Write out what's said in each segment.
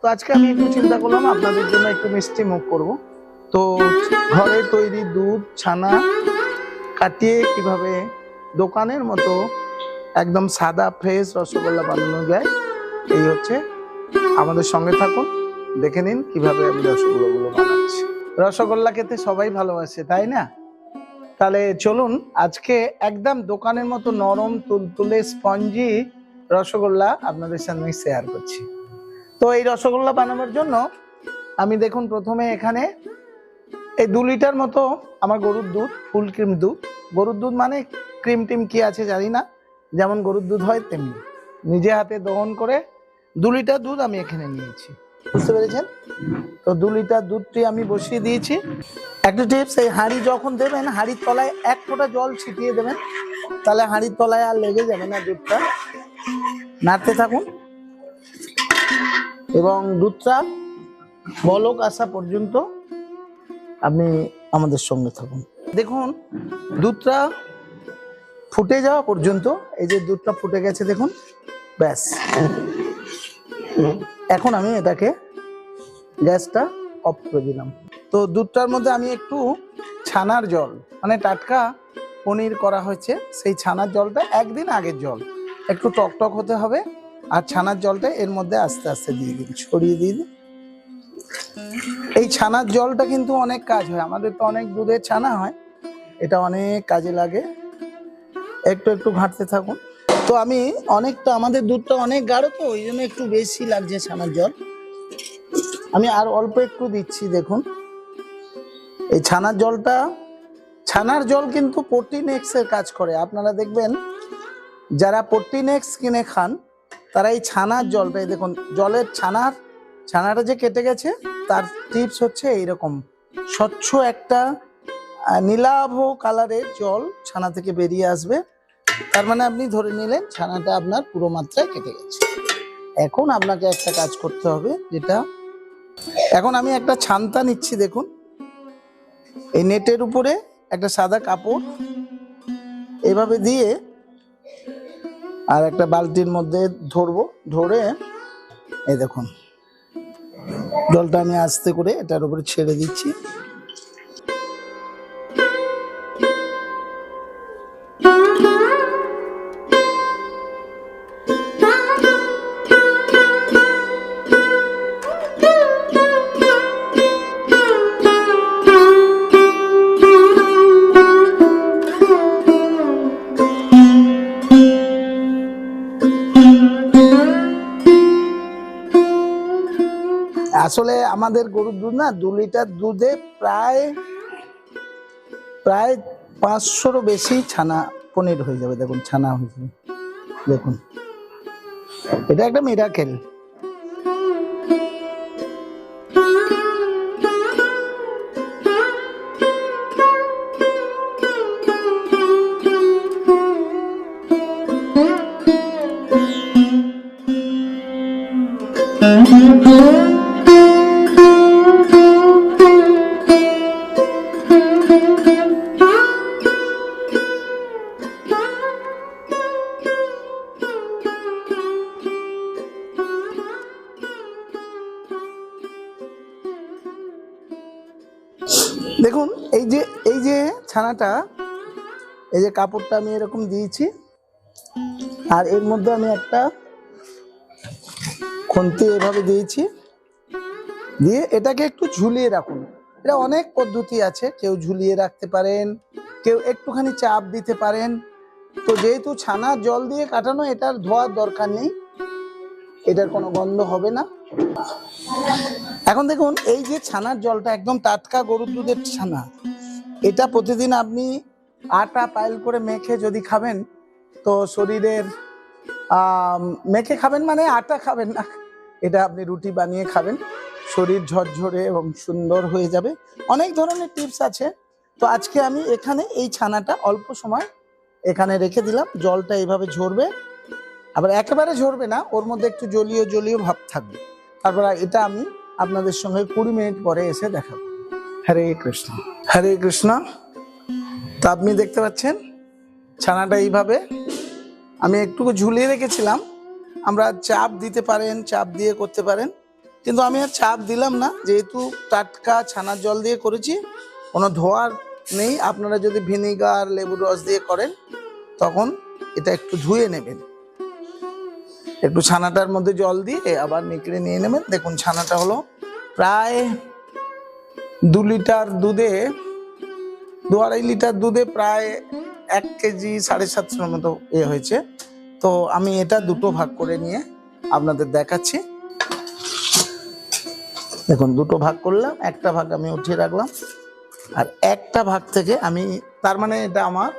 তো আজকে আমি একটু চিন্তা করলাম আপনাদের জন্য একটু মিষ্টি মুখ করব। তো ঘরে তৈরি দুধ ছানা কাটিয়ে কিভাবে দোকানের মতো একদম সাদা ফ্রেশ রসগোল্লা বানানো যায়, এই হচ্ছে। আমাদের সঙ্গে থাকুন, দেখে নিন কিভাবে আমি রসগোল্লাগুলো বানাচ্ছি। রসগোল্লা খেতে সবাই ভালোবাসে, তাই না? তাহলে চলুন, আজকে একদম দোকানের মতো নরম তুলতুলে স্পঞ্জি রসগোল্লা আপনাদের সামনে শেয়ার করছি। তো এই রসগোল্লা বানানোর জন্য আমি দেখুন প্রথমে এখানে এই 2 লিটার মতো আমার গরুর দুধ, ফুল ক্রিম দুধ। গরুর দুধ মানে ক্রিম টিম কি আছে জানি না, যেমন গরুর দুধ হয় তেমনি নিজে হাতে দহন করে 2 লিটার দুধ আমি এখানে নিয়েছি, বুঝতে পেরেছেন? তো 2 লিটার দুধটি আমি বসিয়ে দিয়েছি। একটা টিপস, এই হাঁড়ি যখন দেবেন হাঁড়ির তলায় 1 ফোঁটা জল ছিটিয়ে দেবেন, তাহলে হাঁড়ির তলায় আর লেগে যাবে না দুধটা। নাড়তে থাকুন এবং দুধটা বলক আসা পর্যন্ত আপনি আমাদের সঙ্গে থাকুন। দেখুন দুধটা ফুটে যাওয়া পর্যন্ত, এই যে দুধটা ফুটে গেছে দেখুন, ব্যাস। এখন আমি এটাকে গ্যাসটা অফ করে দিলাম। তো দুধটার মধ্যে আমি একটু ছানার জল, মানে টাটকা পনির করা হয়েছে সেই ছানার জলটা, একদিন আগের জল, একটু টক টক হতে হবে। আর ছানার জলটা এর মধ্যে আস্তে আস্তে দিয়ে দিন, ছড়িয়ে দিন। এই ছানার জলটা কিন্তু অনেক কাজ হয়, আমাদের তো অনেক দুধের ছানা হয়, এটা অনেক কাজে লাগে। একটু একটু ঘাঁটতে থাকুন। তো আমি অনেকটা, আমাদের দুধটা অনেক গাঢ় তো ওই জন্য একটু বেশি লাগছে ছানার জল, আমি আর অল্প একটু দিচ্ছি। দেখুন এই ছানার জলটা, ছানার জল কিন্তু প্রোটিন এক্স এর কাজ করে। আপনারা দেখবেন যারা প্রোটিন এক্স কিনে খান তারা এই ছানার জলটা, দেখুন জলের ছানাটা যে কেটে গেছে তার টিপস হচ্ছে এইরকম স্বচ্ছ একটা নীলাভ কালারের জল ছানা থেকে বেরিয়ে আসবে, তার মানে আপনি ধরে নিলেন ছানাটা আপনার পুরো মাত্রায় কেটে গেছে। এখন আপনাকে একটা কাজ করতে হবে, যেটা এখন আমি একটা ছান্তা নিচ্ছি। দেখুন এই নেটের উপরে একটা সাদা কাপড় এভাবে দিয়ে আর একটা বালতির মধ্যে ধরবো, ধরে এই দেখুন জলটা আমি আস্তে করে এটার উপরে ছেড়ে দিচ্ছি। আসলে আমাদের গরুর দুধ না, 2 লিটার দুধে প্রায় 500-ও বেশি ছানা পনির হয়ে যাবে। দেখুন ছানা হয়ে যাবে, দেখুন এটা একটা মিরাকেল। দেখুন এই যে ছানাটা, এই যে কাপড়টা আমি এরকম দিয়েছি, আর এর মধ্যে আমি একটা খুন্তি এভাবে দিয়েছি, দিয়ে এটাকে একটু ঝুলিয়ে রাখুন। এটা অনেক পদ্ধতি আছে, কেউ ঝুলিয়ে রাখতে পারেন, কেউ একটুখানি চাপ দিতে পারেন। তো যেহেতু ছানার জল দিয়ে কাটানো, এটার ধোয়ার দরকার নেই, এটার কোনো গন্ধ হবে না। এখন দেখুন এই যে ছানার জলটা একদম টাটকা গরুর দুধের ছানা, এটা প্রতিদিন আপনি আটা পাইল করে মেখে যদি খাবেন তো শরীরের মেখে খাবেন, মানে আটা খাবেন না, এটা আপনি রুটি বানিয়ে খাবেন, শরীর ঝরঝরে এবং সুন্দর হয়ে যাবে। অনেক ধরনের টিপস আছে। তো আজকে আমি এখানে এই ছানাটা অল্প সময় এখানে রেখে দিলাম, জলটা এইভাবে ঝরবে, আবার একেবারে ঝরবে না, ওর মধ্যে একটু জলীয় জলীয় ভাব থাকবে। তারপর এটা আমি আপনাদের সঙ্গে 20 মিনিট পরে এসে দেখাবো। হরে কৃষ্ণ, হরে কৃষ্ণ। তা আপনি দেখতে পাচ্ছেন ছানাটা এইভাবে আমি একটু ঝুলিয়ে রেখেছিলাম, আমরা চাপ দিতে পারেন, চাপ দিয়ে করতে পারেন। কিন্তু আমি আর চাপ দিলাম না, যেহেতু টাটকা ছানার জল দিয়ে করেছি, কোনো ধোয়ার নেই। আপনারা যদি ভিনিগার লেবুর রস দিয়ে করেন তখন এটা একটু ধুয়ে নেবেন, একটু ছানাটার মধ্যে জল দিয়ে আবার নিকড়ে নিয়ে নেবেন। দেখুন ছানাটা হলো প্রায় 2 লিটার দুধে, 2-2.5 লিটার দুধে প্রায় 1 কেজি 750 মতো হয়েছে। তো আমি এটা দুটো ভাগ করে নিয়ে আপনাদের দেখাচ্ছি। দেখুন দুটো ভাগ করলাম, একটা ভাগ আমি উঠিয়ে রাখলাম, আর একটা ভাগ থেকে আমি, তার মানে এটা আমার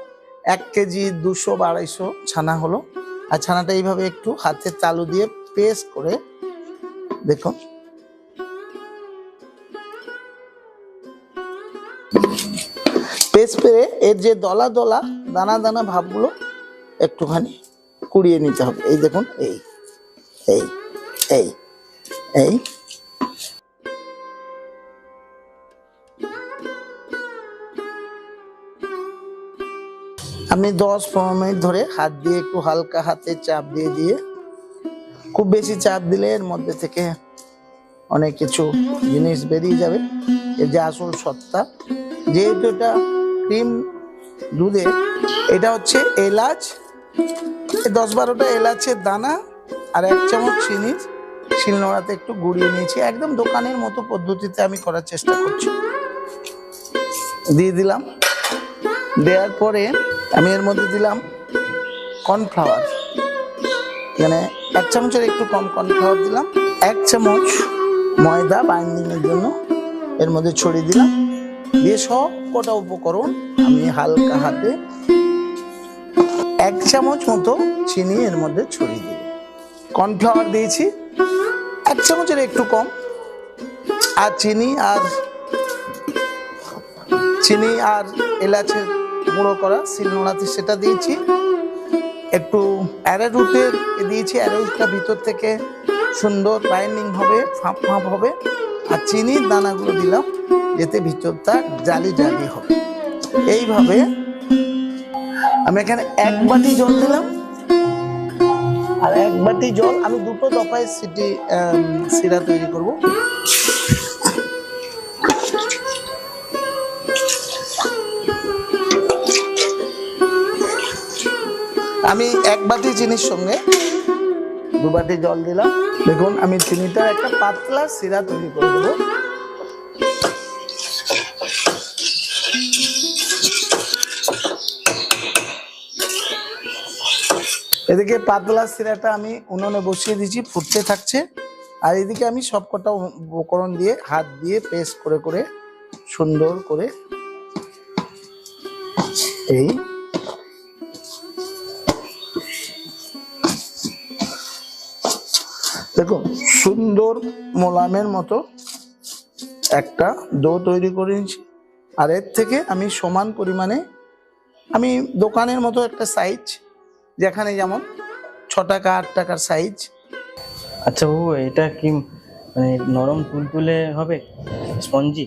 1 কেজি 200 বা 250 ছানা হলো। আর ছানাটা এইভাবে একটু হাতের তালু দিয়ে পেস্ট করে, দেখুন পেস্ট করে এর যে দলা দলা দানা দানা ভাবগুলো একটুখানি কুড়িয়ে নিতে হবে। এই দেখুন, এই এই এই এই আপনি 10-15 মিনিট ধরে হাত দিয়ে একটু হালকা হাতে চাপ দিয়ে দিয়ে, খুব বেশি চাপ দিলে এর মধ্যে থেকে অনেক কিছু জিনিস বেরিয়ে যাবে। এর যে আসল সত্তা, যেহেতু এটা ক্রিম দুধে, এটা হচ্ছে এলাচ, 10-12টা এলাচের দানা আর 1 চামচ চিনি শিলনোড়াতে একটু গুঁড়িয়ে নিয়েছি। একদম দোকানের মতো পদ্ধতিতে আমি করার চেষ্টা করছি। দিয়ে দিলাম, দেওয়ার পরে আমি এর মধ্যে দিলাম কর্নফ্লাওয়ার, এখানে 1 চামচের একটু কম কর্নফ্লাওয়ার দিলাম। 1 চামচ ময়দা বাইন্ডিং এর জন্য এর মধ্যে ছড়িয়ে দিলাম। দিয়ে সব কটা উপকরণ আমি হালকা হাতে 1 চামচ মতো চিনি এর মধ্যে ছড়িয়ে দিলাম। কর্নফ্লাওয়ার দিয়েছি 1 চামচের একটু কম, আর চিনি আর এলাচের গুঁড়ো করা শিলনোড়াতে সেটা দিয়েছি। একটু অ্যারারুটের দিয়েছি, অ্যারারুটটা ভিতর থেকে সুন্দর বাইন্ডিং হবে, ফাঁপ ফাঁপ হবে। আর চিনির দানাগুলো দিলাম যাতে ভিতরটা জালি জালি হবে। এইভাবে আমি এখানে 1 বাটি জল দিলাম, আর 1 বাটি জল আমি 2টো দফায় সিরা তৈরি করব। আমি 1 বাটি চিনির সঙ্গে 2 বাটি জল দিলাম। দেখুন আমি চিনিটার একটা পাতলা সিরা তৈরি করে দেবো। এদিকে পাতলা সিরাটা আমি উনুনে বসিয়ে দিয়েছি, ফুটতে থাকছে। আর এদিকে আমি সব কটা উপকরণ দিয়ে হাত দিয়ে পেস্ট করে করে সুন্দর করে এই দেখুন সুন্দর মোলামের মতো একটা ডো তৈরি করে নিয়েছি। আর এর থেকে আমি সমান পরিমাণে, আমি দোকানের মতো একটা সাইজ, যেখানে যেমন 6 টাকা 8 টাকার সাইজ। আচ্ছা বাবু, এটা কি মানে নরম তুলতুলে হবে, স্পঞ্জি?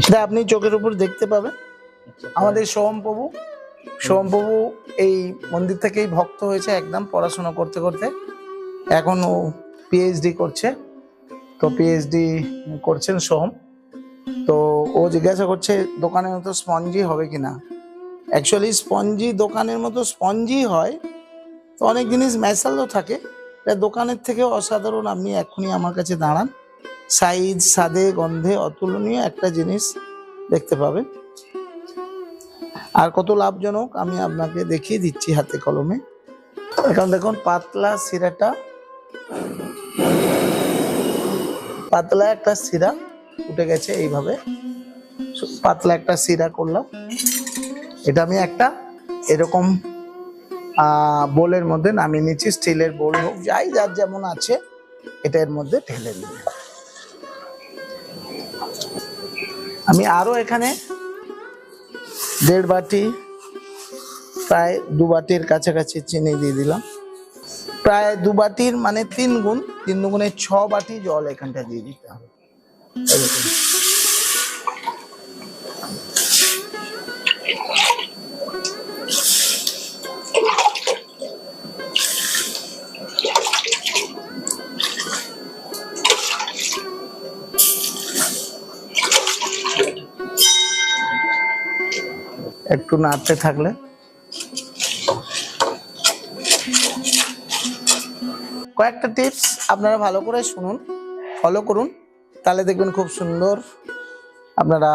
সেটা আপনি চোখের উপর দেখতে পাবেন। আমাদের সোহমপ্রভু এই মন্দির থেকেই ভক্ত হয়েছে একদম পড়াশোনা করতে করতে। এখন ও পিএইচডি করছে, তো পিএইচডি করছেন সোহম। তো ও জিজ্ঞাসা করছে দোকানের মতো স্পঞ্জি হবে কিনা। অ্যাকচুয়ালি স্পঞ্জি দোকানের মতো স্পঞ্জি হয়, তো অনেক জিনিস ম্যাসালও থাকে। দোকানের থেকে অসাধারণ, আপনি এখনই আমার কাছে দাঁড়ান, সাইজ স্বাদে গন্ধে অতুলনীয় একটা জিনিস দেখতে পাবেন। আর কত লাভজনক আমি আপনাকে দেখিয়ে দিচ্ছি হাতে কলমে। এখন দেখুন পাতলা সিরাটা, পাতলা একটা সিরা উঠে গেছে। এইভাবে পাতলা একটা সিরা করলাম। এটা আমি একটা এরকম বোলের মধ্যে নামিয়ে নিচ্ছি, স্টিলের বোল হোক, যাই যার যেমন আছে, এটা এর মধ্যে ঢেলে নিলাম। আমি আরো এখানে 1.5 বাটি, প্রায় 2 বাটির কাছাকাছি চিনি দিয়ে দিলাম। প্রায় 2 বাটির মানে 3 গুণ, 3 দুগুণে 6 বাটি জল এখানটা দিয়ে দিতে হবে। একটু নাড়তে থাকলে কয়েকটা টিপস আপনারা ভালো করে শুনুন, ফলো করুন, তাহলে দেখবেন খুব সুন্দর আপনারা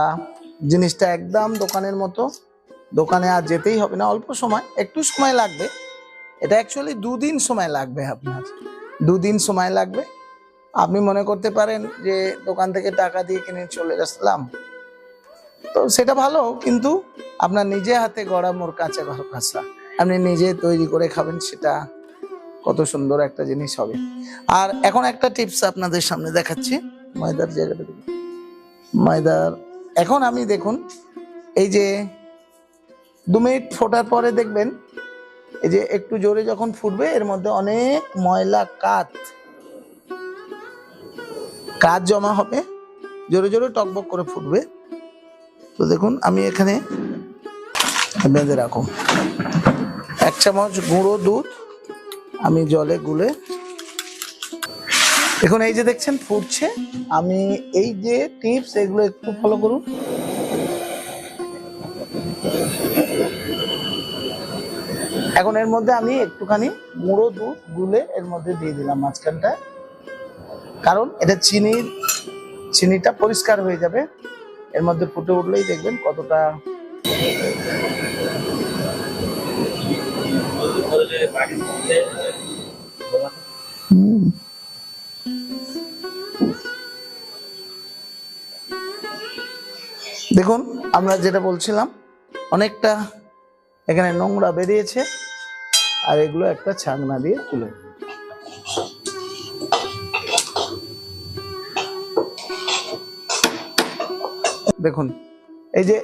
জিনিসটা একদম দোকানের মতো। দোকানে আর যেতেই হবে না, অল্প সময়, একটু সময় লাগবে। এটা অ্যাকচুয়ালি 2 দিন সময় লাগবে আপনার, 2 দিন সময় লাগবে। আপনি মনে করতে পারেন যে দোকান থেকে টাকা দিয়ে কিনে চলে আসলাম, তো সেটা ভালো, কিন্তু আপনার নিজে হাতে গড়া মোর কাঁচা ঘর কাঁচা, আপনি নিজে তৈরি করে খাবেন, সেটা কত সুন্দর একটা জিনিস হবে। আর এখন একটা টিপস আপনাদের সামনে দেখাচ্ছি। ময়দার জায়গাটা দেখুন, ময়দার এখন আমি দেখুন, এই যে 2 মিনিট ফোটার পরে দেখবেন, এই যে একটু জোরে যখন ফুটবে এর মধ্যে অনেক ময়লা কাঠ জমা হবে, জোরে জোরে টকবক করে ফুটবে। তো দেখুন আমি এখানে বেঁধে রাখুন 1 চামচ গুঁড়ো দুধ আমি জলে গুলে, দেখুন এই যে দেখছেন ফুটছে। আমি এই যে টিপস এগুলো একটু ফলো করুন। এখন এর মধ্যে আমি একটুখানি গুঁড়ো দুধ গুলে এর মধ্যে দিয়ে দিলাম মাঝখানটা, কারণ এটা চিনিটা পরিষ্কার হয়ে যাবে এর মধ্যে ফুটে উঠলেই, দেখবেন কতটা দেখুন আমরা যেটা বলছিলাম, অনেকটা এখানে নোংরা বেরিয়েছে, আর এগুলো একটা ছাকনা দিয়ে তুলে দেখুন। এই যে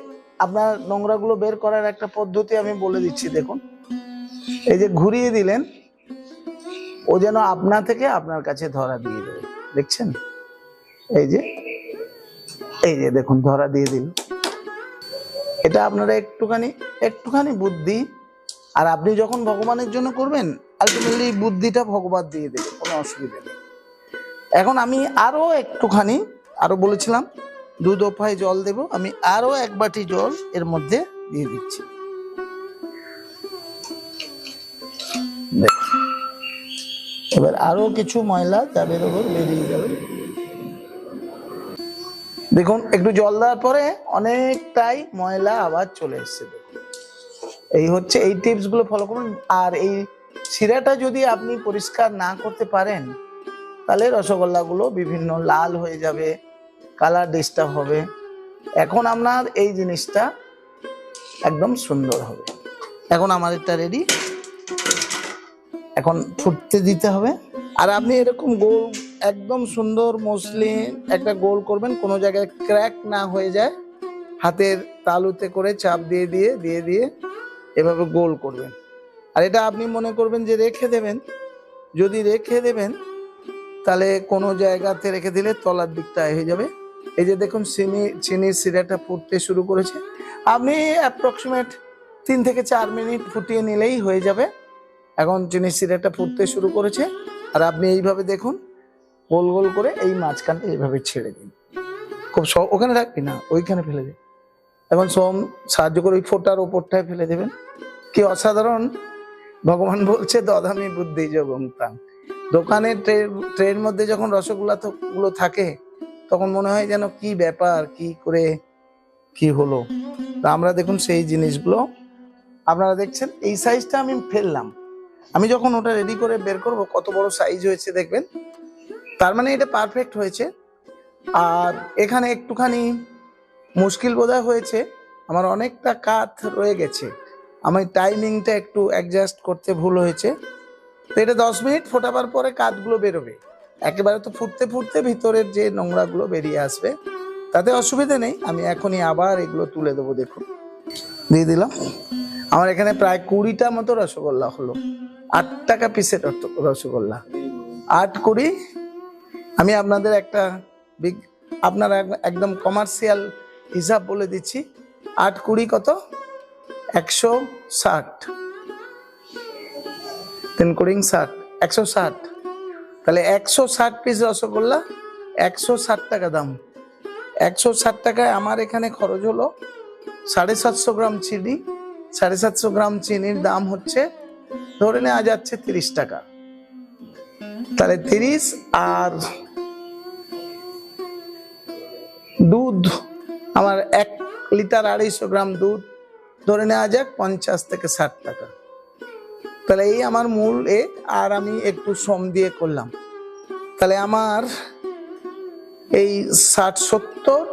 আপনার নোংরাগুলো বের করার একটা পদ্ধতি আমি বলে দিচ্ছি, দেখুন এই যে ঘুরিয়ে দিলেন, ও যেন আপনা থেকে আপনার কাছে ধরা দিয়ে দেবে, দেখছেন? এই যে দেখুন ধরা দিয়ে দিল। এটা আপনারা একটুখানি বুদ্ধি, আর আপনি যখন ভগবানের জন্য করবেন আলটিমেটলি বুদ্ধিটা ভগবান দিয়ে দেবে, কোনো অসুবিধা নেই। এখন আমি আরো বলেছিলাম 2 দফায় জল দেব, আমি আরো 1 বাটি জল এর মধ্যে দিয়ে দিচ্ছি। এবার আরো কিছু ময়লা যাদের ওপর বেরিয়ে যাবে। দেখুন একটু জল দেওয়ার পরে অনেকটাই ময়লা আবার চলে এসছে। এই হচ্ছে, এই টিপস গুলো ফলো করুন। আর এই শিরাটা যদি আপনি পরিষ্কার না করতে পারেন, তাহলে রসগোল্লা গুলো বিভিন্ন লাল হয়ে যাবে, কালার ডিস্টার্ব হবে। এখন আপনার এই জিনিসটা একদম সুন্দর হবে। এখন আমার এটা রেডি, এখন ফুটতে দিতে হবে। আর আপনি এরকম গোল একদম সুন্দর মসৃণ একটা গোল করবেন, কোনো জায়গায় ক্র্যাক না হয়ে যায়, হাতের তালুতে করে চাপ দিয়ে দিয়ে এভাবে গোল করবেন। আর এটা আপনি মনে করবেন যে রেখে দেবেন, যদি রেখে দেবেন তাহলে কোনো জায়গাতে রেখে দিলে তলার দিকটা হয়ে যাবে। এই যে দেখুন চিনির সিরাটা ফুটতে শুরু করেছে, আপনি অ্যাপ্রক্সিমেট 3 থেকে 4 মিনিট ফুটিয়ে নিলেই হয়ে যাবে। এখন চিনির সিরাটা ফুটতে শুরু করেছে, আর আপনি এইভাবে দেখুন গোল গোল করে এই মাঝখানটা এইভাবে ছেড়ে দিন, খুব ওখানে রাখবি না, ওইখানে ফেলে দিন। এখন সাহায্য করে ওই ফোটার ওপরটায় ফেলে দেবেন। কি অসাধারণ! ভগবান বলছে দদামি বুদ্ধি যোগং তাং। দোকানের ট্রের মধ্যে যখন রসগোল্লা গুলো থাকে তখন মনে হয় যেন কি ব্যাপার, কি করে কি হলো। আমরা দেখুন সেই জিনিসগুলো আপনারা দেখছেন, এই সাইজটা আমি ফেললাম, আমি যখন ওটা রেডি করে বের করব কত বড় সাইজ হয়েছে দেখবেন, তার মানে এটা পারফেক্ট হয়েছে। আর এখানে একটুখানি মুশকিল বোধহয় হয়েছে, আমার অনেকটা কাঠ রয়ে গেছে, আমার টাইমিংটা একটু অ্যাডজাস্ট করতে ভুল হয়েছে। তো এটা 10 মিনিট ফোটাবার পরে কাঠগুলো বেরোবে, একেবারে তো ফুটতে ফুটতে ভিতরের যে নোংরাগুলো বেরিয়ে আসবে, তাতে অসুবিধা নেই। আমি এখনই আবার এগুলো তুলে দেবো, দেখুন দিয়ে দিলাম। আমার এখানে প্রায় 20টা মতো রসগোল্লা হলো, 8 টাকা পিসের রসগোল্লা, 8-20। আমি আপনাদের আপনার একদম কমার্শিয়াল হিসাব বলে দিচ্ছি, 8-20 কত, 160, 3-20, 160। তাহলে 160 পিস রসগোল্লা, 160 টাকা দাম। 160 টাকায় আমার এখানে খরচ হলো 750 গ্রাম চিনি, 750 গ্রাম চিনির দাম হচ্ছে ধরে নেওয়া যাচ্ছে 30 টাকা। তাহলে 30 আর দুধ আমার 1 লিটার 250 গ্রাম দুধ ধরে নেওয়া যাক 50 থেকে 60 টাকা। তাহলে এই আমার মূল এ, আর আমি একটু শ্রম দিয়ে করলাম, তাহলে আমার এই 60-70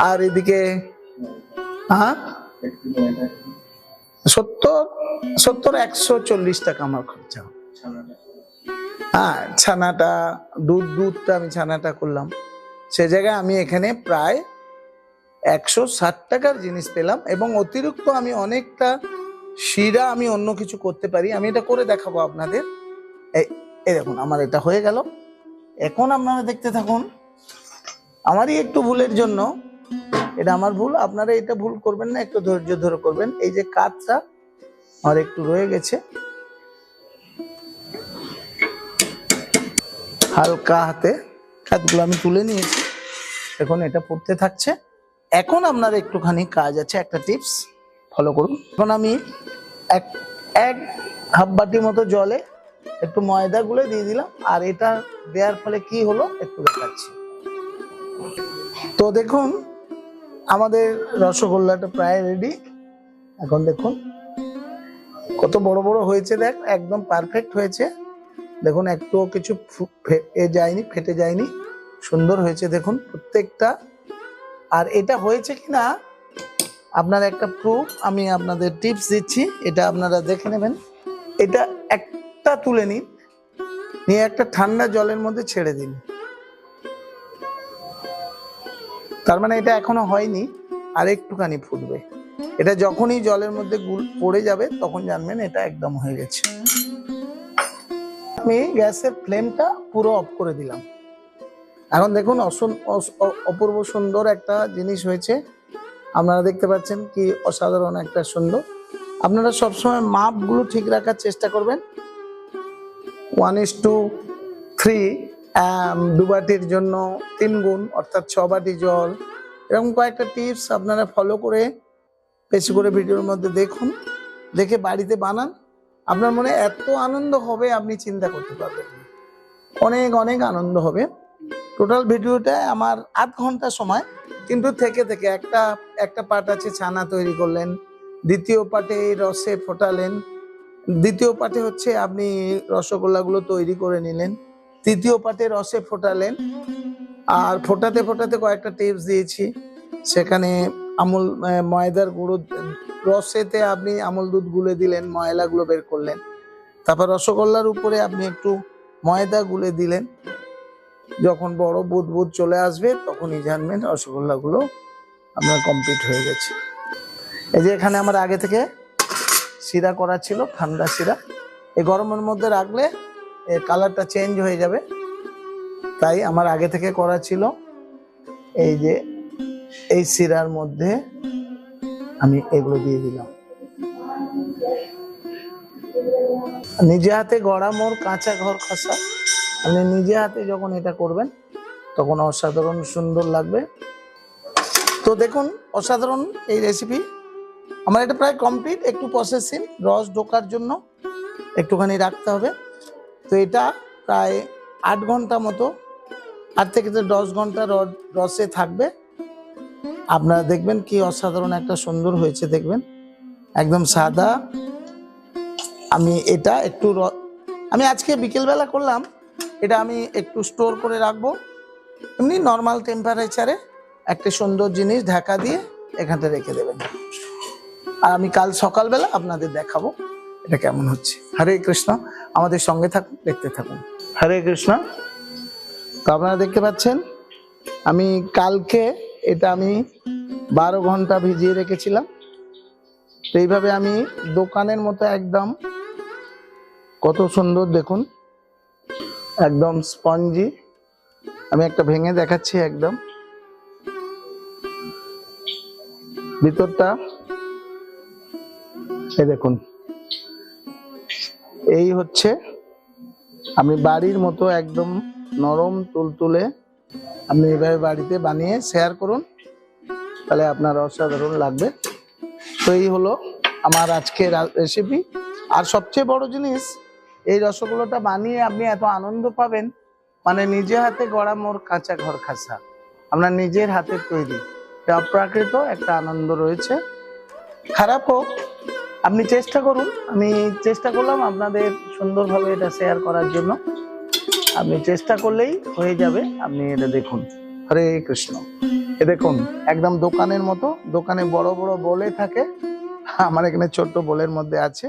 আর এদিকে 70-140 টাকা আমার খরচা। হ্যাঁ, ছানাটা দুধটা আমি ছানাটা করলাম, সে জায়গায় আমি এখানে প্রায় 160 টাকার জিনিস পেলাম। এবং অতিরিক্ত আমি অনেকটা শিরা আমি অন্য কিছু করতে পারি, আমি এটা করে দেখাবো আপনাদের। এই দেখুন আমার এটা হয়ে গেল। এখন আপনারা দেখতে থাকুন। আমারই একটু ভুলের জন্য, এটা আমার ভুল, আপনারা এটা ভুল করবেন না, একটু ধৈর্য ধরে করবেন। এই যে কাজটা আমার একটু রয়ে গেছে, হালকা হাতে কাজগুলো আমি তুলে নিয়েছি, এখন এটা পড়তে থাকছে। এখন আপনার একটুখানি কাজ আছে, একটা টিপস ফলো করুন। এখন আমি এক হাফ বাটি মতো জলে একটু ময়দা গুলে দিয়ে দিলাম, আর এটা দেওয়ার ফলে কি হলো একটু দেখাচ্ছি। তো দেখুন আমাদের রসগোল্লাটা প্রায় রেডি। এখন দেখুন কত বড় বড় হয়েছে, দেখ একদম পারফেক্ট হয়েছে। দেখুন একটুও কিছু যায়নি, ফেটে যায়নি, সুন্দর হয়েছে দেখুন প্রত্যেকটা। আর এটা হয়েছে কিনা আপনার একটা প্রুফ আমি আপনাদের টিপস দিচ্ছি, এটা আপনারা দেখে নেবেন। এটা একটা তুলে নিন, নিয়ে একটা ঠান্ডা জলের মধ্যে ছেড়ে দিন। তার মানে এটা এখনো হয়নি, আর একটুখানি ফুটবে। এটা যখনই জলের মধ্যে পড়ে যাবে তখন জানবেন এটা একদম হয়ে গেছে। আমি গ্যাসের ফ্লেমটা পুরো অফ করে দিলাম। এখন দেখুন অপূর্ব সুন্দর একটা জিনিস হয়েছে, আপনারা দেখতে পাচ্ছেন কি অসাধারণ একটা সুন্দর। আপনারা সবসময় মাপগুলো ঠিক রাখার চেষ্টা করবেন। 1:3, 2 বাটির জন্য 3 গুণ অর্থাৎ 6 বাটি জল। এরকম কয়েকটা টিপস আপনারা ফলো করে বেশি করে ভিডিওর মধ্যে দেখুন, দেখে বাড়িতে বানান। আপনার মনে এত আনন্দ হবে আপনি চিন্তা করতে পারবেন, অনেক অনেক আনন্দ হবে। টোটাল ভিডিওটা আমার আধ ঘন্টা সময়, কিন্তু থেকে থেকে একটা পার্ট আছে ছানা তৈরি করলেন, দ্বিতীয় পার্টে রসে ফোটালেন, দ্বিতীয় পার্টে হচ্ছে আপনি রসগোল্লাগুলো তৈরি করে নিলেন, তৃতীয় পার্টে রসে ফোটালেন। আর ফোটাতে ফোটাতে কয়েকটা টিপস দিয়েছি, সেখানে আমুল ময়দার গুঁড়ো, রসেতে আপনি আমুল দুধ গুলে দিলেন, ময়লাগুলো বের করলেন। তারপর রসগোল্লার উপরে আপনি একটু ময়দা গুলে দিলেন, যখন বড় বুদবুদ চলে আসবে তখনই জানবেন রসগোল্লাগুলো আপনার কমপ্লিট হয়ে গেছে। এই যে এখানে আমার আগে থেকে শিরা করা ছিল, ঠান্ডা শিরা, এই গরমের মধ্যে রাখলে এর কালারটা চেঞ্জ হয়ে যাবে, তাই আমার আগে থেকে করা ছিল। এই যে এই শিরার মধ্যে আমি এগুলো দিয়ে দিলাম। নিজে হাতে গড়া মোর কাঁচা ঘর খসা, আপনি নিজে হাতে যখন এটা করবেন তখন অসাধারণ সুন্দর লাগবে। তো দেখুন অসাধারণ এই রেসিপি আমার এটা প্রায় কমপ্লিট। একটু প্রসেসিং, রস ঢোকার জন্য একটুখানি রাখতে হবে। তো এটা প্রায় 8 ঘন্টা মতো, 8 থেকে 10 ঘন্টা রসে থাকবে। আপনারা দেখবেন কি অসাধারণ একটা সুন্দর হয়েছে, দেখবেন একদম সাদা। আমি এটা একটু আমি আজকে বিকেলবেলা করলাম, এটা আমি একটু স্টোর করে রাখবো এমনি নর্মাল টেম্পারেচারে। একটা সুন্দর জিনিস ঢাকা দিয়ে এখানটা রেখে দেবেন, আর আমি কাল সকালবেলা আপনাদের দেখাবো এটা কেমন হচ্ছে। হরে কৃষ্ণ, আমাদের সঙ্গে থাকুন, দেখতে থাকুন। হরে কৃষ্ণ। তো আপনারা দেখতে পাচ্ছেন আমি কালকে এটা আমি 12 ঘন্টা ভিজিয়ে রেখেছিলাম। তো এইভাবে আমি দোকানের মতো একদম কত সুন্দর দেখুন, একদম স্পঞ্জি। আমি একটা ভেঙে দেখাচ্ছি, একদম ভিতরটা এই দেখুন, এই হচ্ছে আপনি বাড়ির মতো একদম নরম তুলতুলে। আপনি এভাবে বাড়িতে বানিয়ে শেয়ার করুন, তাহলে আপনার অসাধারণ লাগবে। তো এই হলো আমার আজকের রেসিপি। আর সবচেয়ে বড় জিনিস, এই রসগোল্লাটা বানিয়ে আপনি এত আনন্দ পাবেন, মানে নিজে হাতে গড়া মোর কাঁচা ঘর খাসা, আপনার নিজের হাতের তৈরি, এটা অপ্রাকৃত একটা আনন্দ রয়েছে। খারাপ হোক, আপনি চেষ্টা করুন। আমি চেষ্টা করলাম আপনাদের সুন্দরভাবে এটা শেয়ার করার জন্য। আপনি চেষ্টা করলেই হয়ে যাবে। আপনি এটা দেখুন। হরে কৃষ্ণ। এ দেখুন, একদম দোকানের মতো, দোকানে বড় বড় বলে থাকে, আমার এখানে ছোট্ট বোলের মধ্যে আছে।